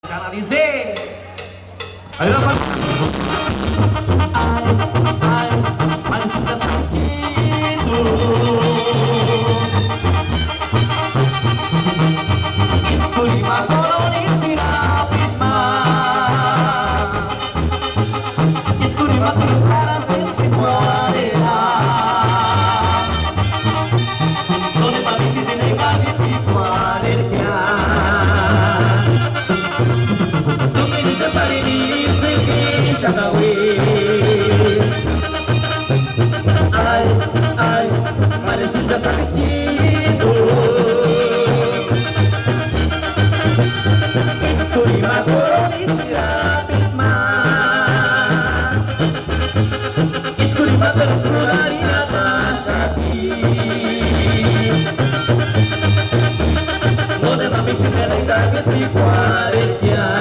Karena dice, ayo dapat. Ay, manis sudah segitu. It's kulima koloni sirapit ma. It's kulima para sespi muadela. Donde mami tiene ganas de muadela. Ay, ay, marecita salchito. Escurima koloni sirapit ma. Escurima terkulari natasati. None mami tiene ganas de muadela.